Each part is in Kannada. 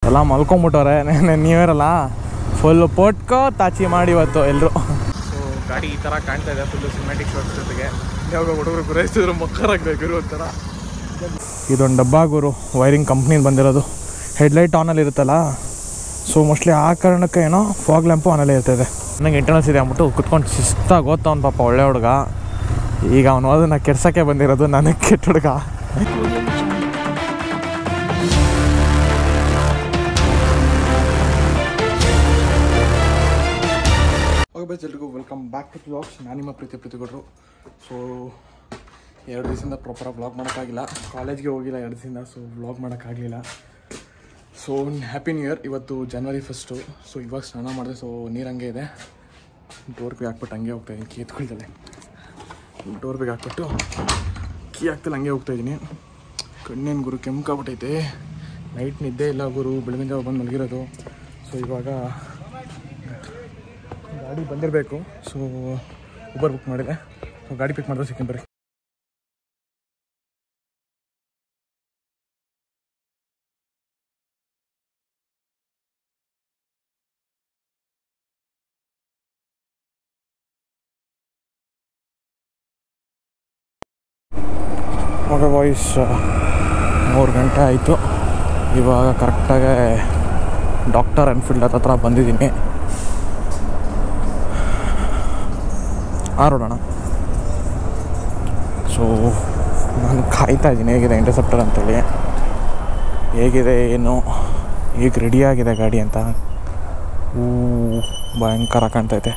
ಎಲ್ಲ ಮಲ್ಕೊಂಬಿಟ್ಟವ್ರೆ. ನ್ಯೂ ಇಯರ್ ಅಲ್ಲ, ಫುಲ್ ಪೋಟ್ಕೋ ತಾಚಿ ಮಾಡಿ ಇವತ್ತು ಎಲ್ಲರೂ. ಸೊ ಗಾಡಿ ಈ ಥರ ಕಾಣ್ತಾ ಇದೆ, ಫುಲ್ಲು ಸಿನಿಮ್ಯಾಟಿಕ್ ಶಾಟ್ಸ್ ಜೊತೆಗೆ. ಯಾವಾಗ ಹುಡುಗರು ಗುರೈಸಿದ್ರು ಮಕ್ಕರಾಗಬೇಕು ಇರೋ ಥರ. ಇದೊಂದು ಡಬ್ಬ ಗುರು, ವೈರಿಂಗ್ ಕಂಪ್ನಿಯಿಂದ ಬಂದಿರೋದು. ಹೆಡ್ಲೈಟ್ ಆನಲ್ಲಿ ಇರುತ್ತಲ್ಲ, ಸೊ ಮೋಸ್ಟ್ಲಿ ಆ ಕಾರಣಕ್ಕೆ ಏನೋ ಫಾಗ್ ಲ್ಯಾಂಪು ಆನಲ್ಲೇ ಇರ್ತದೆ. ನನಗೆ ಇಂಟರ್ನಲ್ಸ್ ಇದೆ ಅಂದ್ಬಿಟ್ಟು ಕುತ್ಕೊಂಡು ಶಿಸ್ತಾಗಿ ಓದ್ತಾವನು ಪಾಪ, ಒಳ್ಳೆ ಹುಡುಗ. ಈಗ ಅವನು ಓದನ್ನ ಕೆಡ್ಸೋಕ್ಕೆ ಬಂದಿರೋದು, ನನಗೆ ಕೆಟ್ಟ ಹುಡುಗ. ಎಲ್ರಿಗೂ ವೆಲ್ಕಮ್ ಬ್ಯಾಕ್ ಟು ವ್ಲಾಗ್ಸ್. ನಾನು ನಿಮ್ಮ ಪ್ರೀತಿಗೌಡರು. ಸೊ 2 ದಿವಸದಿಂದ ಪ್ರಾಪರಾಗಿ ವ್ಲಾಗ್ ಮಾಡೋಕ್ಕಾಗಿಲ್ಲ, ಕಾಲೇಜ್ಗೆ ಹೋಗಿಲ್ಲ 2 ದಿವಸದಿಂದ, ಸೊ ವ್ಲಾಗ್ ಮಾಡೋಕ್ಕಾಗಲಿಲ್ಲ. So happy new year. ಇವತ್ತು January 1. ಸೊ ಇವಾಗ ಸ್ನಾನ ಮಾಡಿದೆ, ಸೊ ನೀರು ಹಂಗೆ ಇದೆ. ಡೋರ್ ಬಿ ಹಾಕ್ಬಿಟ್ಟು ಹಂಗೆ ಹೋಗ್ತಾಯಿದ್ದೀನಿ, ಕೀ ಎತ್ಕೊಳ್ತದೆ. ಡೋರ್ ಬಿಗ್ ಹಾಕ್ಬಿಟ್ಟು ಕೀ ಹಾಕ್ತಲ್ಲ ಹಂಗೆ ಹೋಗ್ತಾಯಿದ್ದೀನಿ. ಕಣ್ಣೇನು ಗುರು ಕೆಂಕಾಗ್ಬಿಟ್ಟೈತೆ, ನೈಟ್ ನಿದ್ದೆ ಇಲ್ಲ ಗುರು, ಬೆಳಗಿನ ಜಾವ ಬಂದು ಮಲಗಿರೋದು. ಸೊ ಇವಾಗ ಗಾಡಿ ಬಂದಿರಬೇಕು, ಸೊ ಉಬರ್ ಬುಕ್ ಮಾಡಿದೆ. ಸೊ ಗಾಡಿ ಪಿಕ್ ಮಾಡಿದ್ರೆ ಸಿಕ್ಕಿ ಬರ್ರಿ. ಓಕೆ ಬಾಯ್ಸ್, 3 ಗಂಟೆ ಆಯಿತು. ಇವಾಗ ಕರೆಕ್ಟಾಗಿ ಡಾಕ್ಟರ್ ಎನ್ಫೀಲ್ಡ್ ಹತ್ರ ಬಂದಿದ್ದೀನಿ. ಆರೋಡೋಣ. ಸೊ ನಾನು ಕಾಯ್ತಾ ಇದ್ದೀನಿ ಹೇಗಿದೆ ಇಂಟರ್ಸೆಪ್ಟರ್ ಅಂತೇಳಿ, ಹೇಗಿದೆ ಏನು, ಹೇಗೆ ರೆಡಿಯಾಗಿದೆ ಗಾಡಿ ಅಂತ. ಭಯಂಕರ ಕಾಣ್ತೈತೆ.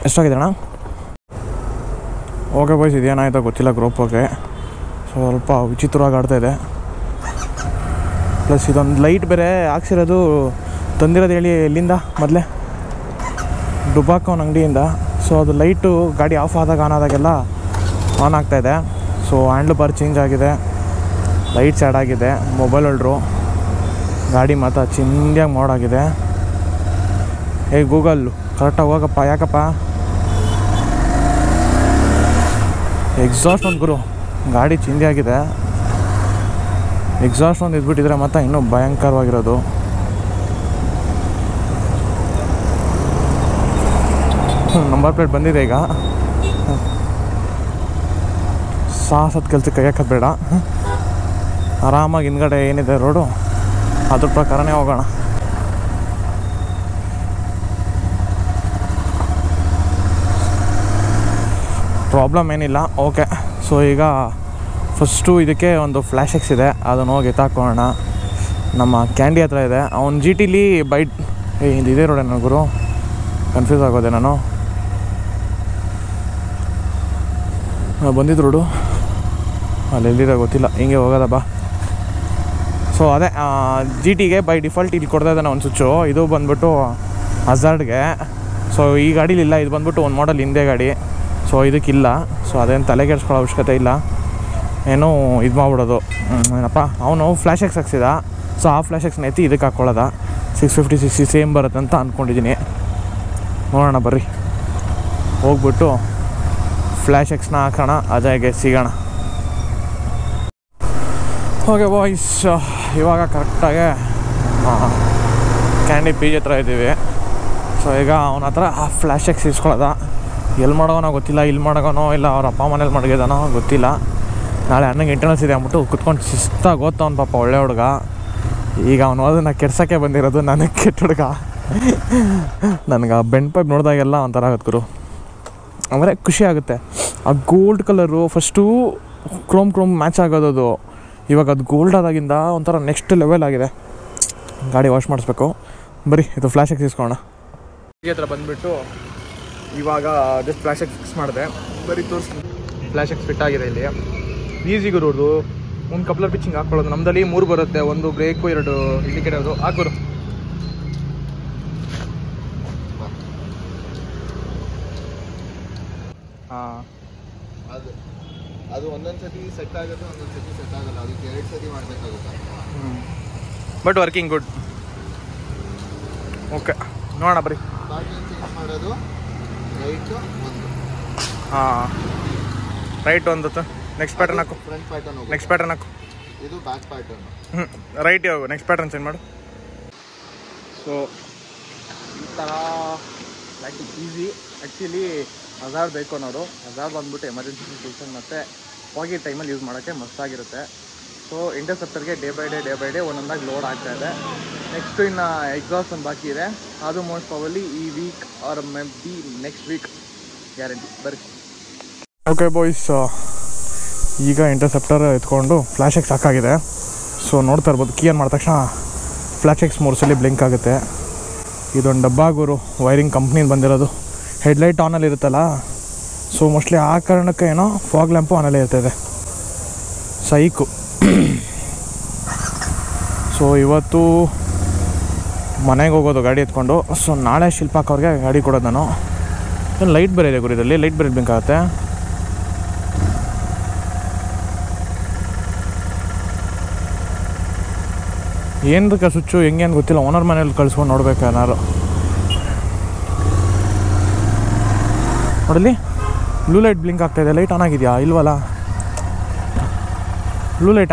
ಎಷ್ಟಾಗಿದೆ ಅಣ್ಣ? ಓಕೆ ಬಾಯ್ಸ್, ಇದೇನಾಯ್ತೋ ಗೊತ್ತಿಲ್ಲ, ಗ್ರೂಪೋಗೆ ಸ್ವಲ್ಪ ವಿಚಿತ್ರವಾಗಿ ಆಡ್ತಾಯಿದೆ. ಪ್ಲಸ್ ಇದೊಂದು ಲೈಟ್ ಬೇರೆ ಹಾಕ್ಸಿರೋದು, ತಂದಿರೋದು ಹೇಳಿ ಎಲ್ಲಿಂದ ಮೊದಲೇ ಡುಬಾಕೋನ್ ಅಂಗಡಿಯಿಂದ. ಸೊ ಅದು ಲೈಟು ಗಾಡಿ ಆಫ್ ಆದಾಗ ಆನ್ ಆದಾಗೆಲ್ಲ ಆನ್ ಆಗ್ತಾಯಿದೆ. ಸೊ ಹ್ಯಾಂಡ್ಲ್ ಬಾರ್ ಚೇಂಜ್ ಆಗಿದೆ, ಲೈಟ್ಸ್ ಆ್ಯಡ್ ಆಗಿದೆ, ಮೊಬೈಲ್ ಹೋಲ್ಡ್ರು, ಗಾಡಿ ಮಾತ್ರ ಚಿಂದಿಯಾಗಿ ಮಾಡೋಗಿದೆ. ಗೂಗಲ್ಲು ಕರೆಕ್ಟಾಗಿ ಹೋಗಪ್ಪ, ಯಾಕಪ್ಪ ಎಕ್ಸಾಸ್ಟ್ ಒಂದು ಗುರು, ಗಾಡಿ ಚಿಂದಿಯಾಗಿದೆ. ಎಕ್ಸಾಸ್ಟ್ ಒಂದು ಇದ್ಬಿಟ್ಟಿದ್ರೆ ಮತ್ತೆ ಇನ್ನೂ ಭಯಂಕರವಾಗಿರೋದು. ನಂಬರ್ ಪ್ಲೇಟ್ ಬಂದಿದೆ. ಈಗ ಸಾಹಸದ ಕೆಲಸಕ್ಕೆ ಕೈ ಹಾಕೋದು ಬೇಡ, ಆರಾಮಾಗಿ ಹಿಂದ್ಗಡೆ ಏನಿದೆ ರೋಡು ಅದ್ರ ಪ್ರಕಾರನೇ ಹೋಗೋಣ. ಪ್ರಾಬ್ಲಮ್ ಏನಿಲ್ಲ. ಓಕೆ, ಸೊ ಈಗ ಫಸ್ಟು ಇದಕ್ಕೆ ಒಂದು ಫ್ಲ್ಯಾಶ್ ಎಕ್ಸ್ ಇದೆ, ಅದನ್ನು ಹೋಗಿ ಎತ್ತಾಕೋಣ. ನಮ್ಮ ಕ್ಯಾಂಡಿ ಹತ್ರ ಇದೆ. ಅವ್ನು ಜಿ ಟಿಲಿ ಬೈಟ್ ಇದೇ ರೋಡೆ ನನ್ನ ಗುರು, ಕನ್ಫ್ಯೂಸ್ ಆಗೋದೆ ನಾನು. ಬಂದಿದ್ದು ರೋಡು ಅಲ್ಲಿ ಎಲ್ಲಿದೆ ಗೊತ್ತಿಲ್ಲ, ಹಿಂಗೆ ಹೋಗೋದ ಬಾ. ಸೊ ಅದೇ ಜಿ ಟಿಗೆ ಬೈ ಡಿಫಾಲ್ಟ್ ಇಲ್ಲಿ ಕೊಡ್ತಾ ಇದ್ದಾನೆ ಒಂದು ಸ್ವಿಚ್ಚು. ಇದು ಬಂದ್ಬಿಟ್ಟು ಹಜಾರ್ಡ್ಗೆ. ಸೊ ಈ ಗಾಡೀಲಿಲ್ಲ, ಇದು ಬಂದ್ಬಿಟ್ಟು ಒಂದು ಮಾಡಲ್ ಹಿಂದೆ ಗಾಡಿ. ಸೊ ಇದಕ್ಕಿಲ್ಲ. ಸೊ ಅದೇನು ತಲೆ ಕೆಡಿಸ್ಕೊಳ್ಳೋ ಅವಶ್ಯಕತೆ ಇಲ್ಲ, ಏನೋ ಇದು ಮಾಡ್ಬಿಡೋದು. ಏನಪ್ಪ, ಅವನು ಫ್ಲ್ಯಾಶ್ ಎಕ್ಸ್ ಹಾಕ್ಸಿದ. ಸೊ ಆ ಫ್ಲ್ಯಾಶ್ ಎಕ್ಸ್ನ ಎತ್ತಿ ಇದಕ್ಕೆ ಹಾಕ್ಕೊಳ್ಳೋದ. 650cc ಸೇಮ್ ಬರುತ್ತೆ ಅಂತ ಅಂದ್ಕೊಂಡಿದ್ದೀನಿ. ನೋಡೋಣ ಬರ್ರಿ, ಹೋಗ್ಬಿಟ್ಟು ಫ್ಲ್ಯಾಶ್ ಎಕ್ಸ್ನ ಹಾಕೋಣ, ಅದಾಗೆ ಸಿಗೋಣ. ಓಕೆ ಬಾಯ್ಸ್, ಇವಾಗ ಕರೆಕ್ಟಾಗಿ ಕ್ಯಾಂಡಿ ಪೀಜ್ ಹತ್ರ ಇದ್ದೀವಿ. ಸೊ ಈಗ ಅವನ ಹತ್ರ ಆ ಫ್ಲ್ಯಾಶ್ ಎಕ್ಸ್ ಇಸ್ಕೊಳ್ಳೋದ. ಎಲ್ಲಿ ಮಾಡೋನೋ ಗೊತ್ತಿಲ್ಲ, ಇಲ್ಲಿ ಮಾಡೋನೋ ಇಲ್ಲ ಅವ್ರ ಅಪ್ಪ ಮನೇಲಿ ಮಡಗಿದಾನೋ ಗೊತ್ತಿಲ್ಲ. ನಾಳೆ ಅಣ್ಣಗೆ ಇಂಟರ್ನಲ್ಸ್ ಇದೆ ಅಂದ್ಬಿಟ್ಟು ಕುತ್ಕೊಂಡು ಶಿಸ್ತಾಗಿ ಓದ್ತಾವನು ಪಾಪ, ಒಳ್ಳೆ ಹುಡುಗ. ಈಗ ಅವನು ಓದನ್ನ ಕೆಡ್ಸೋಕ್ಕೆ ಬಂದಿರೋದು, ನನಗೆ ಕೆಟ್ಟ ಹುಡುಗ. ನನಗೆ ಆ ಬೆಂಡ್ ಪೈಪ್ ನೋಡಿದಾಗೆಲ್ಲ ಒಂಥರ ಆಗುತ್ತೆ ಗುರು, ಅಂದರೆ ಖುಷಿ ಆಗುತ್ತೆ. ಆ gold colour first Chrome match ಆಗೋದು, ಇವಾಗ ಅದು ಗೋಲ್ಡ್ ಆದಾಗಿಂದ ಒಂಥರ ನೆಕ್ಸ್ಟ್ ಲೆವೆಲ್ ಆಗಿದೆ. ಗಾಡಿ ವಾಶ್ ಮಾಡಿಸ್ಬೇಕು. ಬರೀ ಇದು ಫ್ಲ್ಯಾಶ್ ಎಕ್ಸ್ ಇಸ್ಕೊಳ್ಳೋಣ. ಈ ಹತ್ರ ಬಂದುಬಿಟ್ಟು ಇವಾಗ ಜಸ್ಟ್ ಫ್ಲ್ಯಾಶ್ ಎಕ್ಸ್ ಫಿಕ್ಸ್ ಮಾಡಿದೆ. ಬರೀ ತೋರಿಸ್ತೀನಿ, ಫ್ಲ್ಯಾಶ್ ಎಕ್ಸ್ ಫಿಟ್ ಆಗಿದೆ ಇಲ್ಲಿ. ಈಸಿ ಗುರು, ಒಂದು ಕಪ್ಲರ್ ಪಿಚ್ಚಿಂಗ್ ಹಾಕ್ಕೊಳ್ಳೋದು. ನಮ್ಮದಲ್ಲಿ 3 ಬರುತ್ತೆ, ಒಂದು ಬ್ರೇಕು 2 ಇಂಡಿಕೇಟರು. ಹಾಕುರು. ಹಾಂ, ಅದು ಒಂದೊಂದು ಸತಿ ಸೆಟ್ ಆಗುತ್ತೆ, ಒಂದೊಂದು ಸತಿ ಸೆಟ್ ಆಗಲ್ಲ. ಅದಕ್ಕೆ 2 ಸತಿ ಮಾಡಬೇಕಾಗುತ್ತೆ. But working good. ಓಕೆ, ನೋಡೋಣ ಬರೀ. ಬಾಟಲ್ ಚೇಂಜ್ ಮಾಡೋದು ರೈಟು ಒಂದು. ಹಾಂ, ರೈಟ್ ಒಂದು. ನೆಕ್ಸ್ಟ್ ಪ್ಯಾಟರ್ನ್ ಹಾಕು, ಫ್ರಂಟ್ ಪ್ಯಾಟರ್ನ್. ನೆಕ್ಸ್ಟ್ ಪ್ಯಾಟರ್ನ್ ಹಾಕು. ಇದು ಬ್ಯಾಕ್ ಪ್ಯಾಟರ್ನ್. ರೈಟ್ ಹೋಗು, ನೆಕ್ಸ್ಟ್ ಪ್ಯಾಟರ್ನ್ ಚೇಂಜ್ ಮಾಡು. ಸೊ ಈ ಥರ ಲೈಕ್ ಈಸಿ. ಆ್ಯಕ್ಚುಲಿ ಹಜಾರ್ ಬೇಕು ನೋಡು. ಹಜಾರ್ ಬಂದ್ಬಿಟ್ಟು ಎಮರ್ಜೆನ್ಸಿ ಸಿಚುವೇಷನ್ ಮತ್ತು ಹೋಗಿ ಟೈಮಲ್ಲಿ ಯೂಸ್ ಮಾಡೋಕ್ಕೆ ಮಸ್ತಾಗಿರುತ್ತೆ. ಸೊ ಇಂಟರ್ಸೆಪ್ಟರ್ಗೆ ಡೇ ಬೈ ಡೇ ಒಂದೊಂದಾಗಿ ಲೋಡ್ ಆಗ್ತಾಯಿದೆ. ನೆಕ್ಸ್ಟು ಇನ್ನು ಎಕ್ಸಾಸ್ಟ್ ಒಂದು ಬಾಕಿ ಇದೆ. ಅದು ಮೋಸ್ಟ್ ಪ್ರಾಬಲಿ ಈ week or maybe next week guarantee. ಬರ್ರಿ. ಓಕೆ ಬಾಯ್ಸ್, ಈಗ ಇಂಟರ್ಸೆಪ್ಟರ್ ಎತ್ಕೊಂಡು ಫ್ಲ್ಯಾಶ್ ಎಕ್ಸ್ ಸಾಕಾಗಿದೆ. ಸೊ ನೋಡ್ತಾ ಇರ್ಬೋದು, ಕೀ ಆನ್ ಮಾಡಿದ ತಕ್ಷಣ ಫ್ಲ್ಯಾಶ್ ಎಕ್ಸ್ 3 ಸಲ ಬ್ಲಿಂಕ್ ಆಗುತ್ತೆ. ಇದೊಂದು ಡಬ್ಬ ಗುರು, ವೈರಿಂಗ್ ಕಂಪ್ನಿಯಿಂದ ಬಂದಿರೋದು. ಹೆಡ್ಲೈಟ್ ಆನಲ್ಲಿ ಇರುತ್ತಲ್ಲ, ಸೊ ಮೋಸ್ಟ್ಲಿ ಆ ಕಾರಣಕ್ಕೆ ಏನೋ ಫಾಗ್ ಲ್ಯಾಂಪು ಆನಲ್ಲೇ ಇರ್ತದೆ. ಸೈಕು. ಸೊ ಇವತ್ತು ಮನೆಗೆ ಹೋಗೋದು ಗಾಡಿ ಎತ್ಕೊಂಡು. ಸೊ ನಾಳೆ ಶಿಲ್ಪಾಕ್ ಅವ್ರಿಗೆ ಗಾಡಿ ಕೊಡೋದು ನಾನು. ಏನು ಲೈಟ್ ಬೇರೆ ಇದೆ ಗುರು, ಇದರಲ್ಲಿ ಲೈಟ್ ಬೇರೆ ಬ್ಲಿಂಕ್ ಆಗುತ್ತೆ. ಏನಕ್ಕೆ ಸ್ವಿಚ್ಚು ಹೆಂಗೇನು ಗೊತ್ತಿಲ್ಲ. ಓನರ್ ಮನೇಲಿ ಕಳಿಸ್ಕೊಂಡು ನೋಡ್ಬೇಕು ಏನಾರು. ನೋಡಲಿ, ಬ್ಲೂ ಲೈಟ್ ಬ್ಲಿಂಕ್ ಆಗ್ತಾಯಿದೆ. ಲೈಟ್ ಆನ್ ಆಗಿದೆಯಾ? ಇಲ್ವಲ್ಲ. ಬ್ಲೂ ಲೈಟ್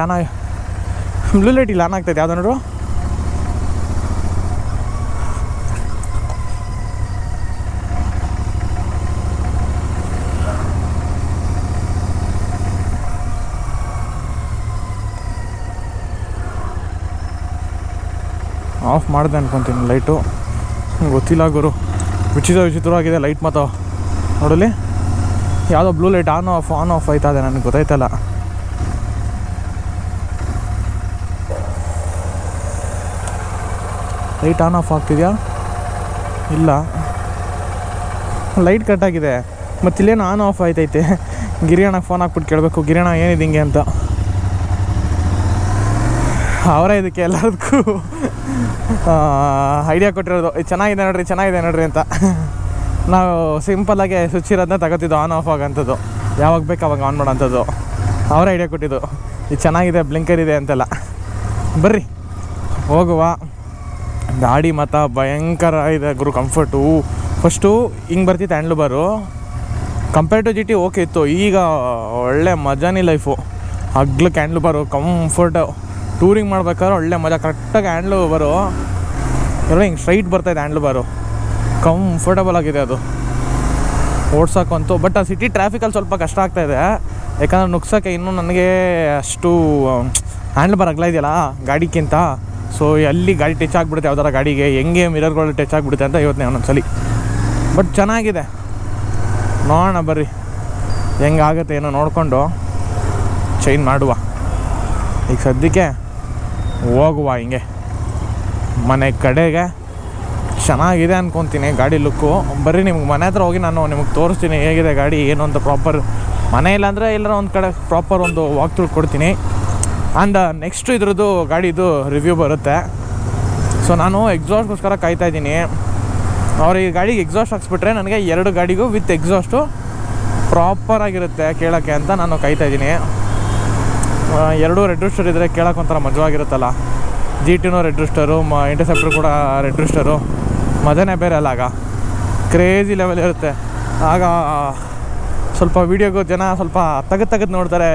ಇಲ್ಲ, ಆನ್ ಆಗ್ತಾಯಿದೆ. ಯಾವುದೋ ನೋಡು. ಆಫ್ ಮಾಡಿದೆ ಅನ್ಕೊತೀನಿ ಲೈಟು. ಗೊತ್ತಿಲ್ಲ ಗುರು, ವಿಚಿತ್ರವಾಗಿದೆ ಲೈಟ್. ಮತ್ತು ನೋಡಲಿ, ಯಾವುದೋ ಬ್ಲೂ ಲೈಟ್ ಆನ್ ಆಫ್ ಆಯ್ತಾ ಇದೆ, ನನಗೆ ಗೊತ್ತಾಯ್ತಲ್ಲ. ಲೈಟ್ ಆನ್ ಆಫ್ ಆಗ್ತಿದೆಯಾ? ಇಲ್ಲ, ಲೈಟ್ ಕಟ್ಟಾಗಿದೆ. ಮತ್ತು ಇಲ್ಲೇನು ಆನ್ ಆಫ್ ಆಯ್ತೈತೆ. ಗಿರಿಯಣ್ಣಗೆ ಫೋನ್ ಹಾಕ್ಬಿಟ್ಟು ಕೇಳಬೇಕು, ಗಿರಿಯಣ್ಣ ಏನಿದೆ ಹಿಂಗೆ ಅಂತ. ಅವರೇ ಇದಕ್ಕೆ ಎಲ್ಲದಕ್ಕೂ ಐಡಿಯಾ ಕೊಟ್ಟಿರೋದು. ಇದು ಚೆನ್ನಾಗಿದೆ ನೋಡ್ರಿ ಅಂತ. ನಾವು ಸಿಂಪಲ್ಲಾಗೆ ಸ್ವಿಚ್ ಇರೋದನ್ನ ತಗೋತಿದ್ದು, ಆನ್ ಆಫ್ ಆಗೋಂಥದ್ದು. ಯಾವಾಗ ಬೇಕು ಅವಾಗ ಆನ್ ಮಾಡೋಂಥದ್ದು. ಅವರೇ ಐಡಿಯಾ ಕೊಟ್ಟಿದ್ದು, ಇದು ಚೆನ್ನಾಗಿದೆ, ಬ್ಲಿಂಕರ್ ಇದೆ ಅಂತೆಲ್ಲ. ಬರ್ರಿ ಹೋಗುವ. ಗಾಡಿ ಮತ್ತು ಭಯಂಕರ ಇದೆ ಗುರು, ಕಂಫರ್ಟು. ಫಸ್ಟು ಹಿಂಗೆ ಬರ್ತಿತ್ತು ಹ್ಯಾಂಡ್ಲು ಬಾರು. ಕಂಪೇರ್ ಟು GT ಓಕೆ ಇತ್ತು. ಈಗ ಒಳ್ಳೆ ಮಜಾನೇ ಲೈಫು. ಹಗ್ಲಕ್ಕೆ ಹ್ಯಾಂಡ್ಲು ಬಾರು, ಕಂಫರ್ಟು. ಟೂರಿಂಗ್ ಮಾಡ್ಬೇಕಾದ್ರೆ ಒಳ್ಳೆ ಮಜಾ. ಕರೆಕ್ಟಾಗಿ ಹ್ಯಾಂಡ್ಲು ಬಾರು ಎಲ್ಲ ಹಿಂಗೆ ಸ್ಟ್ರೈಟ್ ಬರ್ತಾಯಿದೆ. ಹ್ಯಾಂಡ್ಲು ಬಾರು ಕಂಫರ್ಟಬಲ್ ಆಗಿದೆ ಅದು ಓಡ್ಸೋಕ್ಕಂತೂ. ಬಟ್ ಆ ಸಿಟಿ ಟ್ರಾಫಿಕಲ್ಲಿ ಸ್ವಲ್ಪ ಕಷ್ಟ ಆಗ್ತಾಯಿದೆ. ಯಾಕಂದರೆ ನುಗ್ಸೋಕ್ಕೆ ಇನ್ನೂ ನನಗೆ ಅಷ್ಟು ಹ್ಯಾಂಡ್ಲ್ ಬಾರ್ ಅಗಲ ಇದೆಯಲ್ಲ ಗಾಡಿಗಿಂತ. ಸೊ ಎಲ್ಲಿ ಗಾಡಿ ಟಚ್ ಆಗಿಬಿಡುತ್ತೆ, ಯಾವ್ದಾರ ಗಾಡಿಗೆ ಹೆಂಗೆ ಮಿರರ್ಗಳು ಟಚ್ ಆಗಿಬಿಡುತ್ತೆ ಅಂತ ಇವತ್ತು ಒಂದೊಂದ್ಸಲಿ. ಬಟ್ ಚೆನ್ನಾಗಿದೆ. ನೋಡೋಣ ಬರ್ರಿ ಹೆಂಗಾಗುತ್ತೆ ಏನೋ ನೋಡಿಕೊಂಡು ಚೇಂಜ್ ಮಾಡುವ. ಈಗ ಸದ್ಯಕ್ಕೆ ಹೋಗುವ ಹಿಂಗೆ ಮನೆ ಕಡೆಗೆ. ಚೆನ್ನಾಗಿದೆ ಅಂದ್ಕೊತೀನಿ ಗಾಡಿ ಲುಕ್ಕು. ಬರ್ರಿ ನಿಮ್ಗೆ ಮನೆ ಹತ್ರ ಹೋಗಿ ನಾನು ನಿಮಗೆ ತೋರಿಸ್ತೀನಿ ಹೇಗಿದೆ ಗಾಡಿ ಏನು ಅಂತ. ಪ್ರಾಪರ್ ಮನೆ ಇಲ್ಲಾಂದರೆ ಎಲ್ಲರ ಒಂದು ಕಡೆ ಪ್ರಾಪರ್ ಒಂದು ವಾಕ್ ಥ್ರೂ ಕೊಡ್ತೀನಿ. ಆ್ಯಂಡ್ ನೆಕ್ಸ್ಟು ಇದ್ರದ್ದು ಗಾಡಿದು ರಿವ್ಯೂ ಬರುತ್ತೆ. ಸೊ ನಾನು ಎಕ್ಸಾಸ್ಟ್ಗೋಸ್ಕರ ಕಾಯ್ತಾಯಿದ್ದೀನಿ. ಅವ್ರು ಈ ಗಾಡಿಗೆ ಎಕ್ಸಾಸ್ಟ್ ಹಾಕ್ಸ್ಬಿಟ್ರೆ ನನಗೆ 2 ಗಾಡಿಗೂ ವಿತ್ ಎಕ್ಸಾಸ್ಟು ಪ್ರಾಪರಾಗಿರುತ್ತೆ ಕೇಳೋಕ್ಕೆ ಅಂತ ನಾನು ಕಾಯ್ತಾಯಿದ್ದೀನಿ. 2 ರೆಡ್ ರೂಸ್ಟರ್ ಇದ್ದರೆ ಕೇಳೋಕೆ ಒಂಥರ ಮಜವಾಗಿರುತ್ತಲ್ಲ. GTನೂ ರೆಡ್ ರೂಸ್ಟರು, ಇಂಟರ್ಸೆಪ್ಟರ್ ಕೂಡ ರೆಡ್ ರೂಸ್ಟರು. ಮಜಾನೇ ಬೇರೆ ಅಲ್ಲ. ಆಗ ಕ್ರೇಜಿ ಲೆವೆಲ್ ಇರುತ್ತೆ. ಆಗ ಸ್ವಲ್ಪ ವೀಡಿಯೋಗೂ ಜನ ಸ್ವಲ್ಪ ತೆಗೆದು ನೋಡ್ತಾರೆ,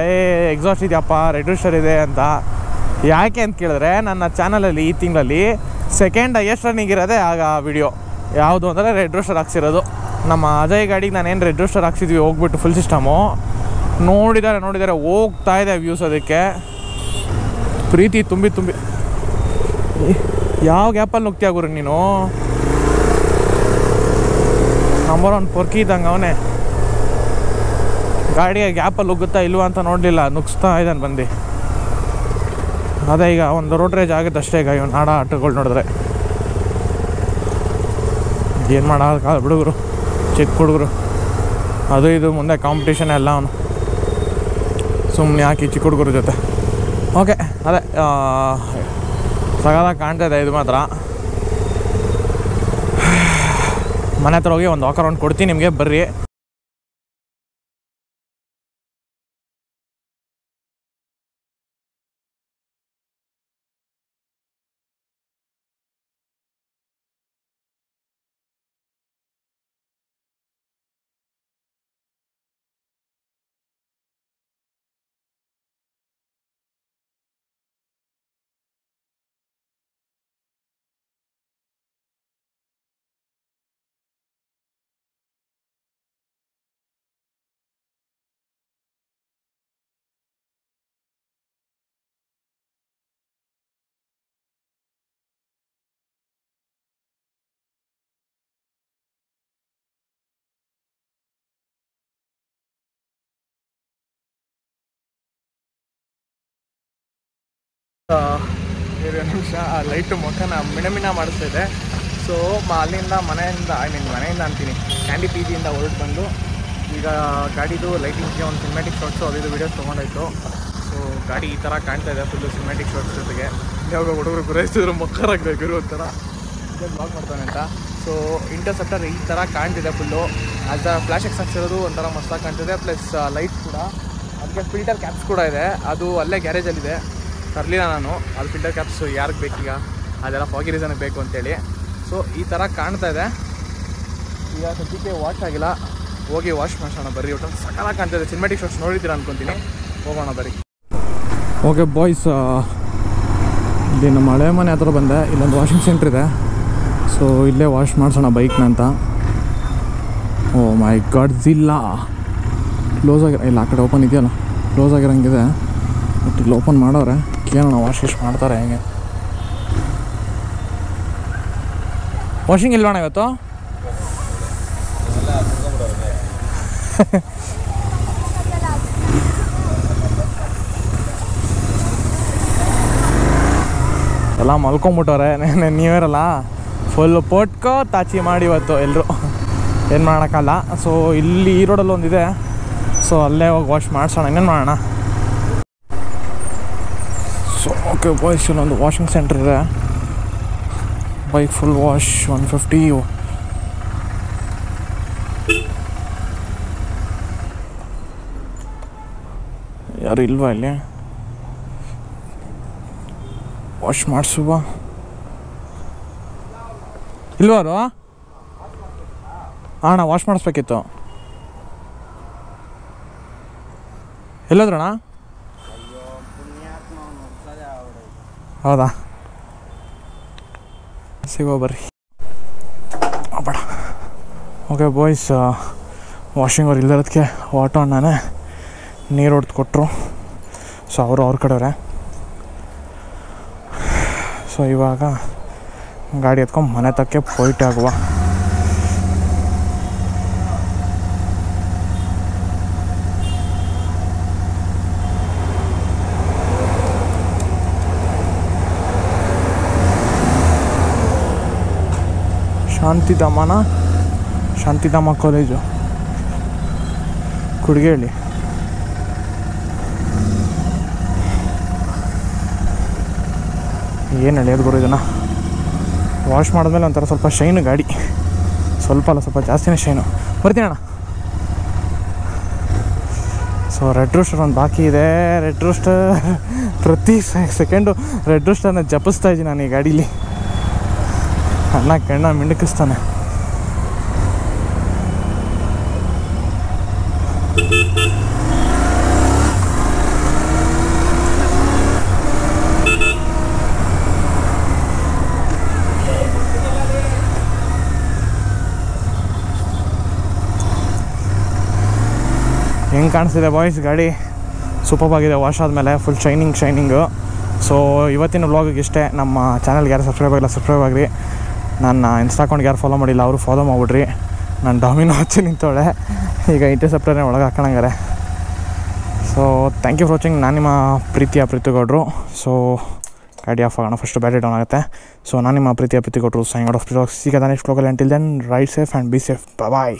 ಎಕ್ಸಾಸ್ಟ್ ಇದೆಯಪ್ಪ, ರೆಡ್ ರೂಸ್ಟರ್ ಇದೆ ಅಂತ. ಯಾಕೆ ಅಂತ ಕೇಳಿದ್ರೆ, ನನ್ನ ಚಾನಲಲ್ಲಿ ಈ ತಿಂಗಳಲ್ಲಿ ಸೆಕೆಂಡ್ ಹೈಯೆಸ್ಟ್ ರನ್ನಿಂಗ್ ಇರೋದೇ ಆಗ ವಿಡಿಯೋ ಯಾವುದು ಅಂದರೆ ರೆಡ್ ರೂಸ್ಟರ್ ಹಾಕ್ಸಿರೋದು. ನಮ್ಮ ಅಜಯ್ ಗಾಡಿಗೆ ನಾನೇನು ರೆಡ್ ರೂಸ್ಟರ್ ಹಾಕ್ಸಿದ್ವಿ ಹೋಗ್ಬಿಟ್ಟು ಫುಲ್ ಸಿಸ್ಟಮು. ನೋಡಿದ್ದಾರೆ ಹೋಗ್ತಾ ಇದೆ ವ್ಯೂಸ್. ಅದಕ್ಕೆ ಪ್ರೀತಿ ತುಂಬಿ ಯಾವ ಗ್ಯಾಪಲ್ಲಿ ನುಗ್ತೀಯ ಗುರು ನೀನು? ನಂಬರ್ 1 ಪೊರ್ಕಿ ಇದ್ದಂಗೆ ಅವನೇ. ಗಾಡಿಗೆ ಗ್ಯಾಪಲ್ಲಿ ಹೋಗುತ್ತಾ ಇಲ್ವಾ ಅಂತ ನೋಡಲಿಲ್ಲ, ನುಗ್ಸ್ತಾ ಇದ್ದಾನೆ ಬಂದು. ಅದೇ ಈಗ ಒಂದು ರೋಡ್ ರೇಜ್ ಆಗುತ್ತೆ ಅಷ್ಟೇ. ಈಗ ಇವನು ಆಡ ಆಟಗಳು ನೋಡಿದ್ರೆ ಏನು ಮಾಡೋಕ್ಕಾಗಲ್ಲ ಹುಡುಗರು, ಚಿಕ್ಕ ಹುಡುಗರು. ಅದು ಇದು ಮುಂದೆ ಕಾಂಪಿಟೇಷನ್ ಎಲ್ಲ ಅವನು. ಸುಮ್ಮನೆ ಹಾಕಿ ಚಿಕ್ಕ ಹುಡುಗರ ಜೊತೆ. ಓಕೆ, ಅದೇ ಸಗದಾಗಿ ಕಾಣ್ತಾಯಿದೆ ಇದು ಮಾತ್ರ. ಮನೆ ಹತ್ರ ಹೋಗಿ ಒಂದು ವಾಕ್ ಅರೌಂಡ್ ಕೊಡ್ತೀನಿ ನಿಮಗೆ, ಬರ್ರಿ. 2 ನಿಮಿಷ ಲೈಟು ಮುಖನ ಮಿಣ ಮಾಡಿಸ್ತಿದೆ. ಸೊ ಅಲ್ಲಿಂದ ಮನೆಯಿಂದ ಮನೆಯಿಂದ ಅಂತೀನಿ ಕ್ಯಾಂಡಿ ಪಿ ಜಿಯಿಂದ ಹೊರಟು ಬಂದು ಈಗ ಗಾಡಿದು ಲೈಟಿಂಗ್ಗೆ ಒಂದು ಸಿನಿಮ್ಯಾಟಿಕ್ ಶಾಟ್ಸು ಅದು ವೀಡಿಯೋಸ್ ತೊಗೊಂಡಾಯ್ತು. ಸೊ ಗಾಡಿ ಈ ಥರ ಕಾಣ್ತಾ ಇದೆ ಫುಲ್ಲು ಸಿನಿಮ್ಯಾಟಿಕ್ ಶಾಟ್ಸ್ ಜೊತೆಗೆ. ಯಾವಾಗ ಹುಡುಗರು ಗುರೈಸಿದ್ರು ಮಕ್ಕರಾಗಬೇಕು ಇರೋ ಥರ ಬ್ಲಾಗ್ ಮಾಡ್ತಾನೆ ಅಂತ. ಸೊ ಇಂಟರ್ಸೆಪ್ಟರ್ ಈ ಥರ ಕಾಣ್ತಿದೆ full. As a flash X ಹಾಕ್ಸಿರೋದು ಒಂಥರ ಮಸ್ತಾಗಿ ಕಾಣ್ತಿದೆ. ಪ್ಲಸ್ ಲೈಟ್ ಕೂಡ, ಅದಕ್ಕೆ ಫಿಲ್ಟರ್ ಕ್ಯಾಪ್ಸ್ ಕೂಡ ಇದೆ. ಅದು ಅಲ್ಲೇ ಗ್ಯಾರೇಜಲ್ಲಿದೆ, ತರಲಿಲ್ಲ ನಾನು. ಅದು ಫಿಲ್ಟರ್ ಕ್ಯಾಪ್ಸ್ ಯಾರಿಗೆ ಬೇಕೀಗ, ಅದೆಲ್ಲ ಫಾಗಿ ರೀಸನ್ಗೆ ಬೇಕು ಅಂತೇಳಿ. ಸೊ ಈ ಥರ ಕಾಣ್ತಾ ಇದೆ. ಈಗ ಸದ್ಯಕ್ಕೆ ವಾಶ್ ಆಗಿಲ್ಲ, ಹೋಗಿ ವಾಶ್ ಮಾಡೋಣ ಬರ್ರಿ. ಒಟ್ಟು ಸಕಾಲ ಕಾಣ್ತಿದೆ. ಸಿನಿಮ್ಯಾಟಿಕ್ ಶಾಟ್ಸ್ ನೋಡಿದ್ದೀರಾ ಅನ್ಕೊತೀನಿ. ಹೋಗೋಣ ಬರ್ರಿ. ಓಕೆ ಬಾಯ್ಸ್, ಇಲ್ಲಿ ನಮ್ಮ ಹಳೆ ಮನೆ ಹತ್ರ ಬಂದೆ. ಇಲ್ಲೊಂದು ವಾಷಿಂಗ್ ಸೆಂಟ್ರ್ ಇದೆ. ಸೊ ಇಲ್ಲೇ ವಾಶ್ ಮಾಡಿಸೋಣ ಬೈಕ್ನ ಅಂತ. ಓ ಮೈ ಗಾಡ್, ಇಲ್ಲ ಕ್ಲೋಸ್ ಇಲ್ಲ, ಆ ಕಡೆ ಓಪನ್ ಇದೆಯಲ್ಲ, ಕ್ಲೋಸ್ ಆಗಿರೋಂಗಿದೆ. ಬಟ್ ಇಲ್ಲಿ ಓಪನ್ ಮಾಡೋರೆ, ಕೇಳೋಣ ವಾಶ್ ಎಷ್ಟು ಮಾಡ್ತಾರೆ ಹೇಗೆ. ವಾಷಿಂಗ್ ಇಲ್ವಣ ಇವತ್ತು? ಎಲ್ಲ ಮಲ್ಕೊಂಬಿಟ್ಟವ್ರೆ. ನೀವೇರಲ್ಲ ಫುಲ್ಲು ಪೋಟ್ಕೋ ತಾಚಿ ಮಾಡಿ ಇವತ್ತು ಎಲ್ಲರೂ, ಏನು ಮಾಡೋಕ್ಕಲ್ಲ. ಸೊ ಇಲ್ಲಿ ಈ ರೋಡಲ್ಲಿ ಒಂದಿದೆ. ಸೊ ಅಲ್ಲೇ ಹೋಗಿ ವಾಶ್ ಮಾಡಿಸೋಣ, ಇನ್ನೇನು ಮಾಡೋಣ. ಸೊ ಓಕೆ ಬಾಯ್ಸ್, ಇಲ್ಲೊಂದು ವಾಷಿಂಗ್ ಸೆಂಟ್ರ್ ಇದೆ. Bike full wash 150. ಯಾರು ಇಲ್ವಾ ಇಲ್ಲಿ? ವಾಶ್ ಮಾಡಿಸುವ ಇಲ್ವಾ ಅವರು? ಅಣ್ಣ ವಾಶ್ ಮಾಡಿಸ್ಬೇಕಿತ್ತು. ಎಲ್ಲೋದ್ರಣ್ಣ? ಹೌದಾ, ಸಿಗೋ ಬರ್ರಿ. ಬೇಡ. ಓಕೆ ಬಾಯ್ಸ್, ವಾಷಿಂಗ್ ಅವ್ರು ಇಲ್ದಿರೋದಕ್ಕೆ ಆಟೋ ಅಣ್ಣನೇ ನೀರು ಹೊಡೆದು ಕೊಟ್ಟರು. ಸೊ ಅವರು ಅವ್ರ ಕಡೆಯವರೇ. ಸೊ ಇವಾಗ ಗಾಡಿ ಎತ್ಕೊಂಡು ಮನೆ ತಕ್ಕೆ ಪೊಯ್ಟ್ ಆಗುವ. ಶಾಂತಿಧಾಮ ಕಾಲೇಜು ಕುಡಿಗೇಳಿ. ಏನು ಎಳೆಯೋದು ಗುರು ಇದನ್ನು. ವಾಶ್ ಮಾಡಿದ್ಮೇಲೆ ಒಂಥರ ಸ್ವಲ್ಪ ಶೈನು ಗಾಡಿ, ಸ್ವಲ್ಪ ಅಲ್ಲ ಸ್ವಲ್ಪ ಜಾಸ್ತಿನೇ ಶೈನು. ಬರ್ತೀನಿ ಅಣ್ಣ. ಸೊ ರೆಡ್ ರೂಸ್ಟರ್ ಒಂದು ಬಾಕಿ ಇದೆ. ರೆಡ್ ರೂಸ್ಟರ್ ಪ್ರತಿ ಸೆಕೆಂಡು ರೆಡ್ ರೂಸ್ಟರ್ನ ಜಪಿಸ್ತಾ ಇದ್ದೀನಿ ನಾನು ಈ ಗಾಡೀಲಿ. ಅಣ್ಣ ಕೆಣ್ಣ ಮಿಂಡಕಿಸ್ತಾನೆ. ಹೆಂಗೆ ಕಾಣಿಸ್ತಿದೆ ಬಾಯ್ಸ್ ಗಾಡಿ? ಸೂಪರ್ ಆಗಿದೆ ವಾಶ್ ಆದಮೇಲೆ, ಫುಲ್ ಶೈನಿಂಗು. ಸೊ ಇವತ್ತಿನ ವ್ಲಾಗಿಗೆ ಇಷ್ಟೇ. ನಮ್ಮ ಚಾನಲ್ಗೆ ಯಾರು ಸಬ್ಸ್ಕ್ರೈಬ್ ಆಗಿರಿ. ನನ್ನ ಇನ್ಸ್ಟಾ ಅಕೌಂಟ್ಗೆ ಯಾರು ಫಾಲೋ ಮಾಡಿಲ್ಲ ಅವರು ಫಾಲೋ ಮಾಡಿಬಿಡ್ರಿ. ನಾನು ಡಾಮಿನೋ ಹಚ್ಚಿ ನಿಂತೋಳೆ, ಈಗ ಇಂಟರ್ಸೆಪ್ಟರ್ನೇ ಒಳಗೆ ಹಾಕೋಣಂಗಾರೆ. So thank you for watching. ನಾನು ನಿಮ್ಮ ಪ್ರೀತಿಗೌಡರು. ಸೊ ಗಾಡಿ ಆಫ್ ಆಗೋಣ, ಫಸ್ಟು ಬ್ಯಾಟ್ರಿ ಡೌನ್ ಆಗುತ್ತೆ. ಸೊ ನಾನು ನಿಮ್ಮ ಪ್ರೀತಿಗೌಡರು ಸೈನ್ ಔಟ್ ಆಫ್ ಬ್ಲಾಗ್. ಈಗ ನೆಕ್ಸ್ಟ್ ವ್ಲಾಗಲ್ಲಿ. Until then ride safe and be safe. Bye.